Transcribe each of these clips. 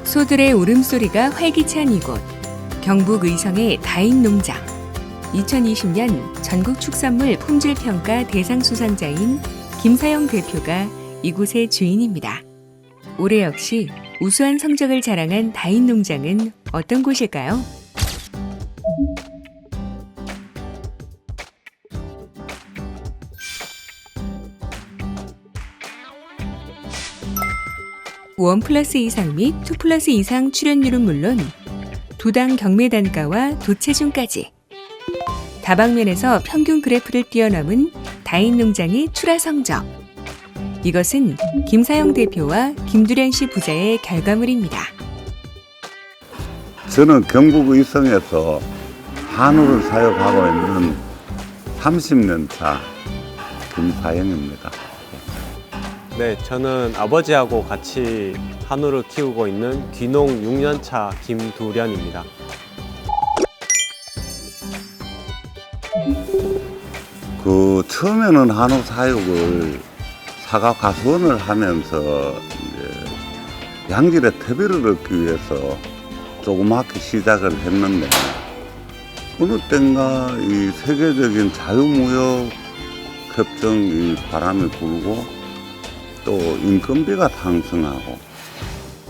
소들의 울음소리가 활기찬 이곳, 경북 의성의 다인농장. 2020년 전국 축산물 품질평가 대상 수상자인 김사영 대표가 이곳의 주인입니다. 올해 역시 우수한 성적을 자랑한 다인농장은 어떤 곳일까요? 원 플러스 이상 및 투 플러스 이상 출연률은 물론 도당 경매 단가와 도체중까지 다방면에서 평균 그래프를 뛰어넘은 다인농장의 출하 성적. 이것은 김사영 대표와 김두련 씨 부자의 결과물입니다. 저는 경북 의성에서 한우를 사육하고 있는 30년 차 김사영입니다. 네, 저는 아버지하고 같이 한우를 키우고 있는 귀농 6년차 김두련입니다. 처음에는 한우 사육을 사과 가수원을 하면서 이제 양질의 퇴비를 얻기 위해서 조그맣게 시작을 했는데 어느 땐가 이 세계적인 자유무역 협정이 바람이 불고 또 인건비가 상승하고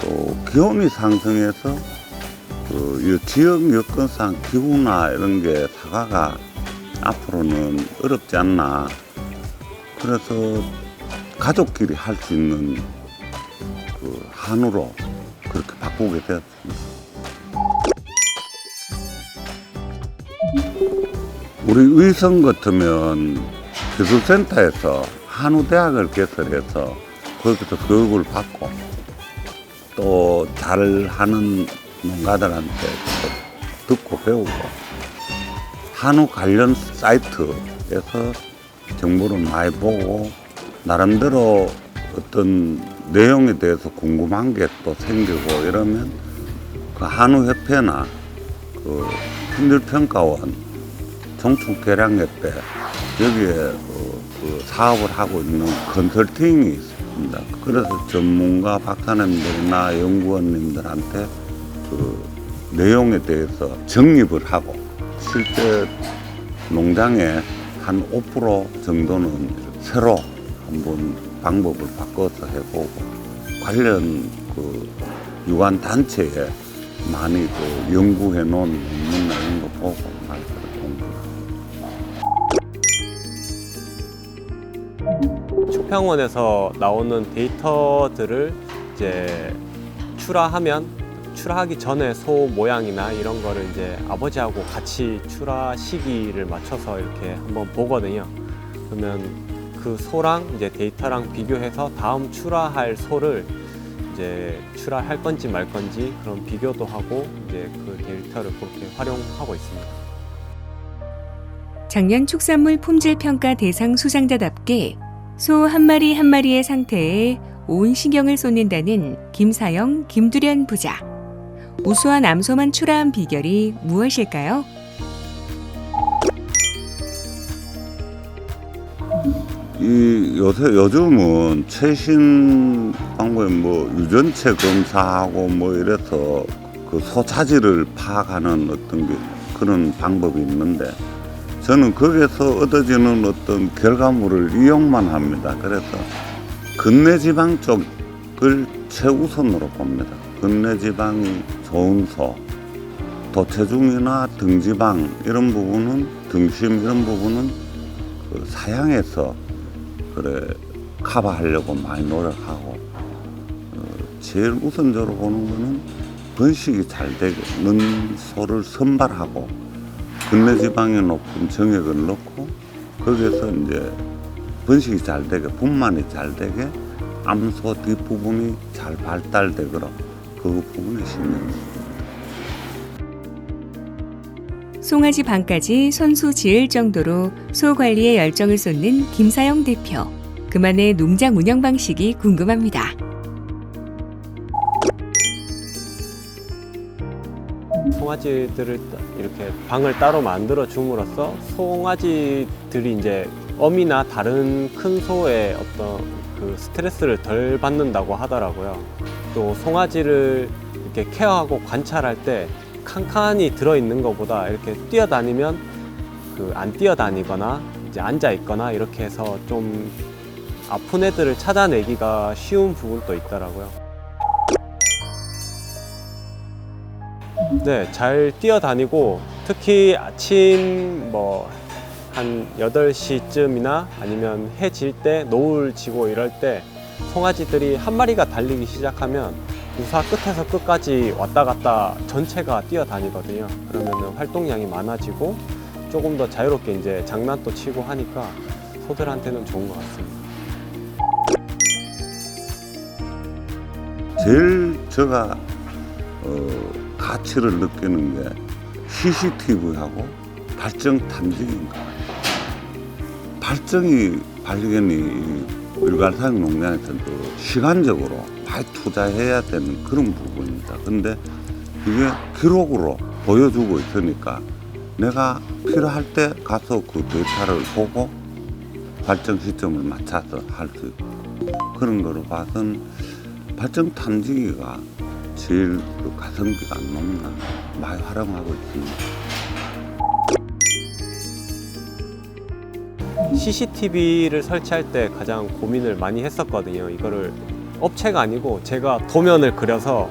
또 기온이 상승해서 이 지역 여건상 기후나 이런 게 사과가 앞으로는 어렵지 않나. 그래서 가족끼리 할 수 있는 한우로 그렇게 바꾸게 되었습니다. 우리 의성 같으면 기술센터에서 한우대학을 개설해서 거기서 교육을 받고 또 잘하는 농가들한테 듣고 배우고 한우 관련 사이트에서 정보를 많이 보고 나름대로 어떤 내용에 대해서 궁금한 게 또 생기고 이러면 그 한우협회나 그 품질평가원 정충개량회 때 여기에 그 사업을 하고 있는 컨설팅이 있습니다. 그래서 전문가 박사님들이나 연구원님들한테 그 내용에 대해서 정립을 하고 실제 농장에 한 5% 정도는 새로 한번 방법을 바꿔서 해보고 관련 그 유관 단체에 많이 그 연구해 놓은 논문이나 이런 거 보고 많이 공부합니다. 축평원에서 나오는 데이터들을 이제 출하하기 전에 소 모양이나 이런 거를 이제 아버지하고 같이 출하 시기를 맞춰서 이렇게 한번 보거든요. 그러면 그 소랑 이제 데이터랑 비교해서 다음 출하할 소를 이제 출하할 건지 말 건지 그런 비교도 하고 이제 그 데이터를 그렇게 활용하고 있습니다. 작년 축산물 품질평가 대상 수상자답게 소 한 마리 한 마리의 상태에 온 신경을 쏟는다는 김사영, 김두련 부자. 우수한 암소만 출하한 비결이 무엇일까요? 요즘은 최신 방법에 뭐 유전체 검사하고 뭐 이래서 그 소 자질을 파악하는 어떤 그런 방법이 있는데 저는 거기에서 얻어지는 어떤 결과물을 이용만 합니다. 그래서 근내지방 쪽을 최우선으로 봅니다. 근내지방이 좋은 소, 도체중이나 등지방 이런 부분은 등심 이런 부분은 그 사양에서 그래 커버하려고 많이 노력하고 제일 우선적으로 보는 거는 번식이 잘 되는 소를 선발하고 근내지방이 높은 정액을 넣고 거기에서 이제 번식이 잘 되게 분만이 잘 되게 암소 뒷부분이 잘 발달되도록 그 부분에 신경 씁니다. 송아지 방까지 손수 지을 정도로 소 관리에 열정을 쏟는 김사영 대표. 그만의 농장 운영 방식이 궁금합니다. 송아지들을 이렇게 방을 따로 만들어 줌으로써 송아지들이 이제 어미나 다른 큰 소의 어떤 그 스트레스를 덜 받는다고 하더라고요. 또 송아지를 이렇게 케어하고 관찰할 때 칸칸이 들어있는 것보다 이렇게 뛰어다니면 그 안 뛰어다니거나 이제 앉아 있거나 이렇게 해서 좀 아픈 애들을 찾아내기가 쉬운 부분도 있더라고요. 네, 잘 뛰어다니고 특히 아침 뭐 한 8시쯤이나 아니면 해 질 때 노을 지고 이럴 때 송아지들이 한 마리가 달리기 시작하면 우사 끝에서 끝까지 왔다 갔다 전체가 뛰어다니거든요. 그러면 활동량이 많아지고 조금 더 자유롭게 이제 장난도 치고 하니까 소들한테는 좋은 것 같습니다. 제일 제가 가치를 느끼는 게 CCTV하고 발정 탐지기인 것 같아요. 발정이 반려견이 일괄사육 농장에서는 시간적으로 많이 투자해야 되는 그런 부분입니다. 근데 이게 기록으로 보여주고 있으니까 내가 필요할 때 가서 그 데이터를 보고 발정 시점을 맞춰서 할 수 있고 그런 거로 봐서는 발정 탐지기가 제일 그 가성비가 안 높나 많이 활용하고 있습니다. CCTV를 설치할 때 가장 고민을 많이 했었거든요. 이거를 업체가 아니고 제가 도면을 그려서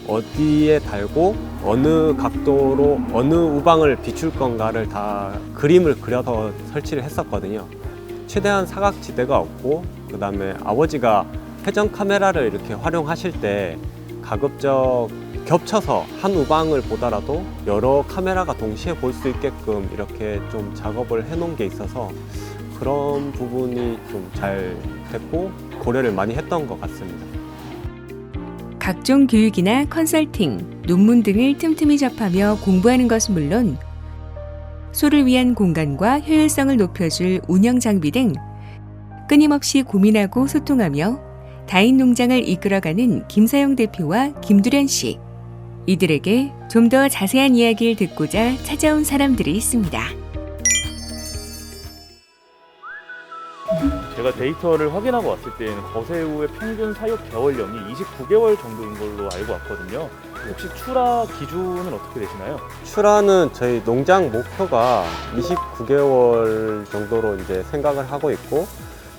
어디에 달고 어느 각도로 어느 우방을 비출 건가를 다 그림을 그려서 설치를 했었거든요. 최대한 사각지대가 없고 그 다음에 아버지가 회전 카메라를 이렇게 활용하실 때 가급적 겹쳐서 한 우방을 보더라도 여러 카메라가 동시에 볼 수 있게끔 이렇게 좀 작업을 해놓은 게 있어서 그런 부분이 좀 잘 됐고 고려를 많이 했던 것 같습니다. 각종 교육이나 컨설팅, 논문 등을 틈틈이 접하며 공부하는 것은 물론 소를 위한 공간과 효율성을 높여줄 운영 장비 등 끊임없이 고민하고 소통하며 다인 농장을 이끌어가는 김사영 대표와 김두련 씨. 이들에게 좀 더 자세한 이야기를 듣고자 찾아온 사람들이 있습니다. 제가 데이터를 확인하고 왔을 때에는 거세우의 평균 사육 개월령이 29개월 정도인 걸로 알고 왔거든요. 혹시 출하 기준은 어떻게 되시나요? 출하는 저희 농장 목표가 29개월 정도로 이제 생각을 하고 있고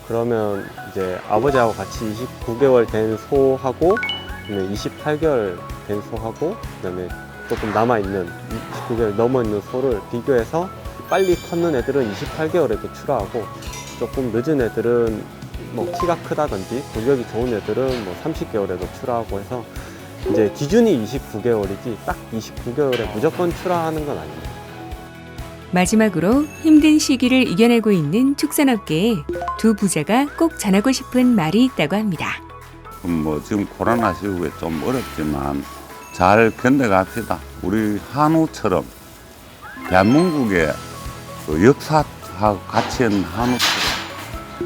그러면 이제 아버지하고 같이 29개월 된 소하고 그다음에 28개월 된 소하고 그다음에 조금 남아있는 29개월 넘어있는 소를 비교해서 빨리 컸는 애들은 28개월에도 출하하고 조금 늦은 애들은 뭐 키가 크다든지 골격이 좋은 애들은 뭐 30개월에도 출하하고 해서 이제 기준이 29개월이지 딱 29개월에 무조건 출하하는 건 아닙니다. 마지막으로 힘든 시기를 이겨내고 있는 축산업계에 두 부자가 꼭 전하고 싶은 말이 있다고 합니다. 뭐 지금 코로나 시국에 좀 어렵지만 잘 견뎌갑시다. 우리 한우처럼 대한민국의 그 역사하고 같이 있는 한우처럼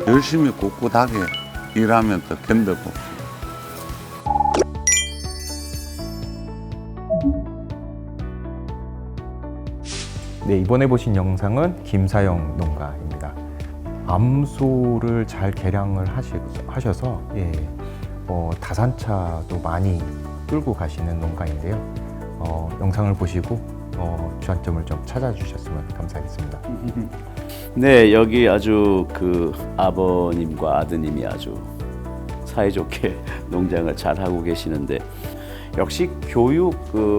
열심히 꿋꿋하게 일하면서 견뎌보고 네, 이번에 보신 영상은 김사영 농가입니다. 암소를 잘 개량을 하셔서 다산차도 많이 끌고 가시는 농가인데요. 영상을 보시고 주안점을 좀 찾아주셨으면 감사하겠습니다. 네, 여기 아주 그 아버님과 아드님이 아주 사이좋게 농장을 잘 하고 계시는데 역시 교육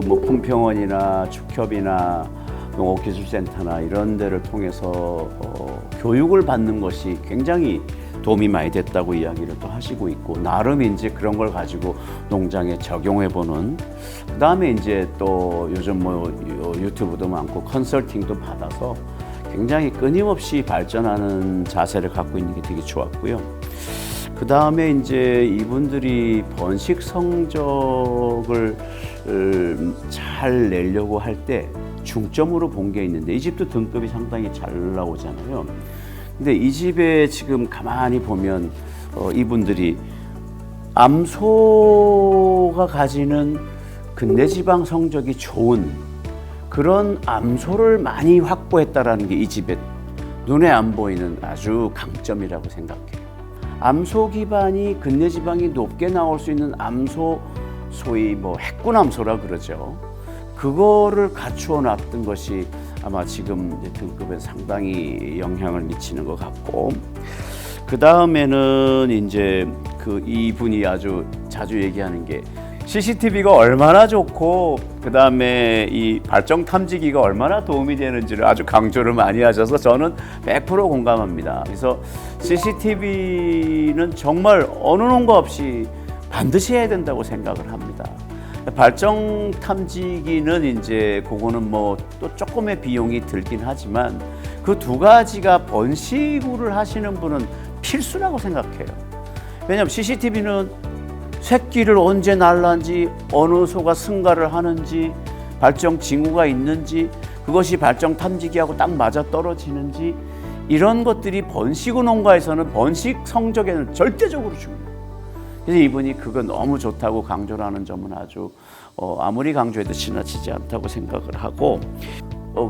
뭐 풍평원이나 축협이나 농업기술센터나 이런 데를 통해서 교육을 받는 것이 굉장히 도움이 많이 됐다고 이야기를 또 하시고 있고 나름 이제 그런 걸 가지고 농장에 적용해보는 그 다음에 이제 또 요즘 뭐 유튜브도 많고 컨설팅도 받아서 굉장히 끊임없이 발전하는 자세를 갖고 있는 게 되게 좋았고요. 그 다음에 이제 이분들이 번식 성적을 잘 내려고 할 때 중점으로 본 게 있는데 이 집도 등급이 상당히 잘 나오잖아요. 근데 이 집에 지금 가만히 보면 이분들이 암소가 가지는 근내지방 성적이 좋은 그런 암소를 많이 확보했다라는 게 이 집의 눈에 안 보이는 아주 강점이라고 생각해요. 암소 기반이 근내지방이 높게 나올 수 있는 암소 소위 뭐 핵구남소라 그러죠. 그거를 갖추어 놨던 것이 아마 지금 이제 등급에 상당히 영향을 미치는 것 같고, 그 다음에는 이제 그 이분이 아주 자주 얘기하는 게 CCTV가 얼마나 좋고 그 다음에 이 발정 탐지기가 얼마나 도움이 되는지를 아주 강조를 많이 하셔서 저는 100% 공감합니다. 그래서 CCTV는 정말 어느 농가 없이 반드시 해야 된다고 생각을 합니다. 발정 탐지기는 이제 그거는 뭐 또 조금의 비용이 들긴 하지만 그 두 가지가 번식을 하시는 분은 필수라고 생각해요. 왜냐하면 CCTV는 새끼를 언제 날란지, 어느 소가 승가를 하는지, 발정 징후가 있는지, 그것이 발정 탐지기하고 딱 맞아 떨어지는지, 이런 것들이 번식우 농가에서는 번식 성적에는 절대적으로 중요해요. 그래서 이분이 그거 너무 좋다고 강조를 하는 점은 아주 아무리 강조해도 지나치지 않다고 생각을 하고,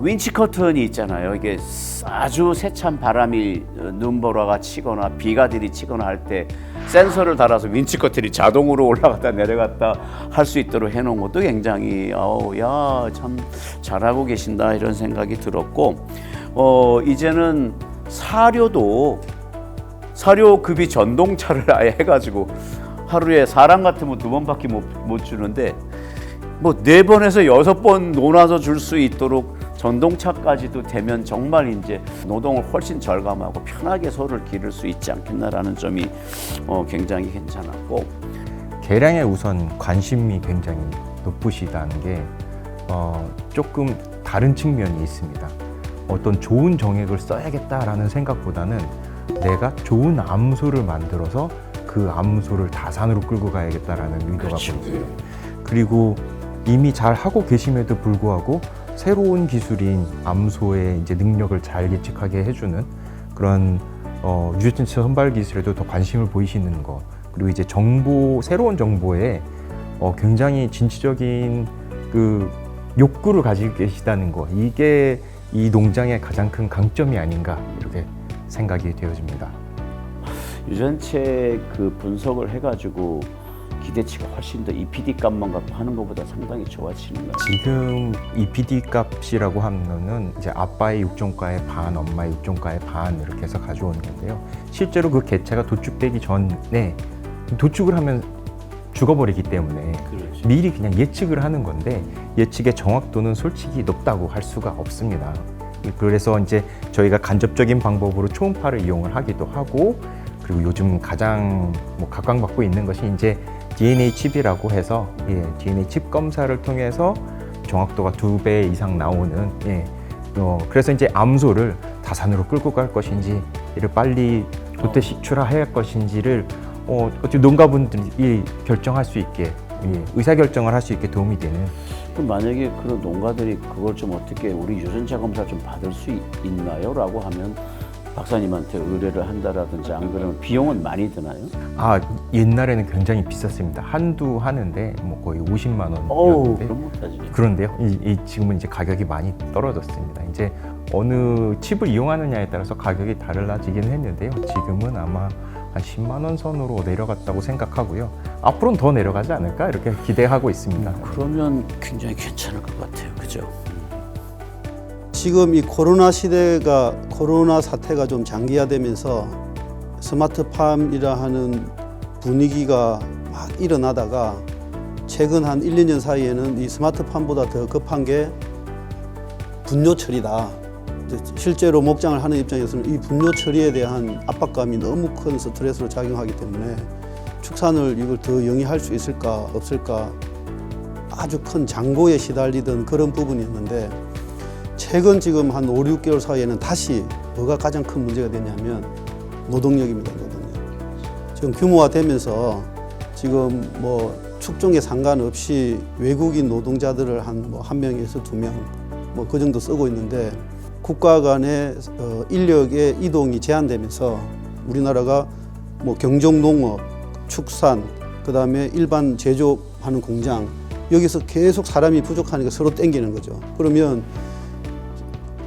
윈치 커튼이 있잖아요. 이게 아주 세찬 바람이 눈보라가 치거나 비가 들이치거나 할 때 센서를 달아서 윈치 커튼이 자동으로 올라갔다 내려갔다 할 수 있도록 해놓은 것도 굉장히 야, 참 잘하고 계신다 이런 생각이 들었고, 이제는 사료급이 전동차를 아예 해가지고 하루에 사람 같으면 2번밖에 못 주는데 뭐 4번에서 6번 논아서 줄 수 있도록 전동차까지도 되면 정말 이제 노동을 훨씬 절감하고 편하게 소를 기를 수 있지 않겠나라는 점이 굉장히 괜찮았고, 개량에 우선 관심이 굉장히 높으시다는 게 조금 다른 측면이 있습니다. 어떤 좋은 정액을 써야겠다라는 생각보다는 내가 좋은 암소를 만들어서 그 암소를 다산으로 끌고 가야겠다라는 의도가 그렇죠. 보여요. 그리고 이미 잘 하고 계심에도 불구하고 새로운 기술인 암소의 이제 능력을 잘 예측하게 해주는 그런 유전체 선발 기술에도 더 관심을 보이시는 거, 그리고 이제 새로운 정보에 굉장히 진취적인 그 욕구를 가지고 계시다는 거, 이게 이 농장의 가장 큰 강점이 아닌가 이렇게 생각이 되어집니다. 유전체 그 분석을 해가지고 기대치가 훨씬 더 EPD 값만 갖고 하는 것보다 상당히 좋아지는 것 같아요. 지금 EPD 값이라고 하면은 이제 아빠의 육종가의 반, 엄마의 육종가의 반 이렇게 해서 가져오는 건데요. 실제로 그 개체가 도축되기 전에 도축을 하면 죽어버리기 때문에 그렇죠. 미리 그냥 예측을 하는 건데 예측의 정확도는 솔직히 높다고 할 수가 없습니다. 그래서 이제 저희가 간접적인 방법으로 초음파를 이용을 하기도 하고, 그리고 요즘 가장 각광받고 있는 것이 이제 DNA 칩이라고 해서 DNA 칩 검사를 통해서 정확도가 2배 이상 나오는 그래서 이제 암소를 다산으로 끌고 갈 것인지 이를 빨리 도태 식출하해야 할 것인지를 어떻게 농가분들이 결정할 수 있게 의사 결정을 할 수 있게 도움이 되는. 그럼 만약에 그런 농가들이 그걸 좀 어떻게 우리 유전자 검사 좀 받을 수 있나요? 라고 하면 박사님한테 의뢰를 한다라든지, 안 그러면 비용은 많이 드나요? 옛날에는 굉장히 비쌌습니다. 한두 하는데 거의 50만 어우, 원이었는데 그럼 못하지. 그런데요. 지금은 이제 가격이 많이 떨어졌습니다. 이제 어느 칩을 이용하느냐에 따라서 가격이 달라지긴 했는데요. 지금은 아마 한 10만 원 선으로 내려갔다고 생각하고요. 앞으로는 더 내려가지 않을까 이렇게 기대하고 있습니다. 그러면 굉장히 괜찮을 것 같아요. 그죠? 지금 이 코로나 사태가 좀 장기화되면서 스마트팜이라 하는 분위기가 막 일어나다가 최근 한 1, 2년 사이에는 이 스마트팜보다 더 급한 게 분뇨 처리다. 실제로 목장을 하는 입장에서는 이 분뇨 처리에 대한 압박감이 너무 큰 스트레스로 작용하기 때문에 축산을 이걸 더 영위할 수 있을까 없을까 아주 큰 장고에 시달리던 그런 부분이었는데, 최근 지금 한 5, 6개월 사이에는 다시 뭐가 가장 큰 문제가 되냐면 노동력입니다. 노동력. 지금 규모화되면서 지금 축종에 상관없이 외국인 노동자들을 한 명에서 2명 그 정도 쓰고 있는데, 국가 간의 인력의 이동이 제한되면서 우리나라가 경정농업, 축산, 그다음에 일반 제조하는 공장, 여기서 계속 사람이 부족하니까 서로 땡기는 거죠. 그러면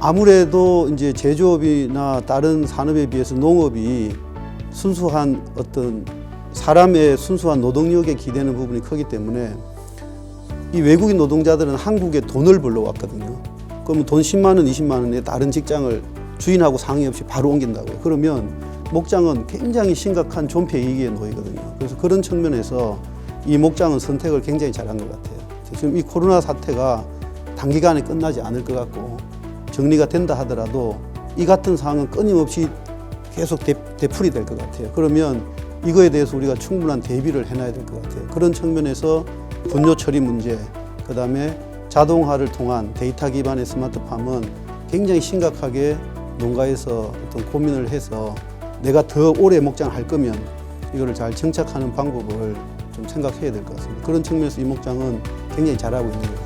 아무래도 이제 제조업이나 다른 산업에 비해서 농업이 순수한 어떤 사람의 순수한 노동력에 기대는 부분이 크기 때문에 이 외국인 노동자들은 한국에 돈을 벌러 왔거든요. 그러면 돈 10만 원, 20만 원에 다른 직장을 주인하고 상의 없이 바로 옮긴다고요. 그러면 목장은 굉장히 심각한 존폐 위기에 놓이거든요. 그래서 그런 측면에서 이 목장은 선택을 굉장히 잘한 것 같아요. 지금 이 코로나 사태가 단기간에 끝나지 않을 것 같고 정리가 된다 하더라도 이 같은 상황은 끊임없이 계속 되풀이 될 것 같아요. 그러면 이거에 대해서 우리가 충분한 대비를 해놔야 될 것 같아요. 그런 측면에서 분뇨 처리 문제, 그다음에 자동화를 통한 데이터 기반의 스마트팜은 굉장히 심각하게 농가에서 어떤 고민을 해서 내가 더 오래 목장을 할 거면 이거를 잘 정착하는 방법을 좀 생각해야 될 것 같습니다. 그런 측면에서 이 목장은 굉장히 잘하고 있는 것 같아요.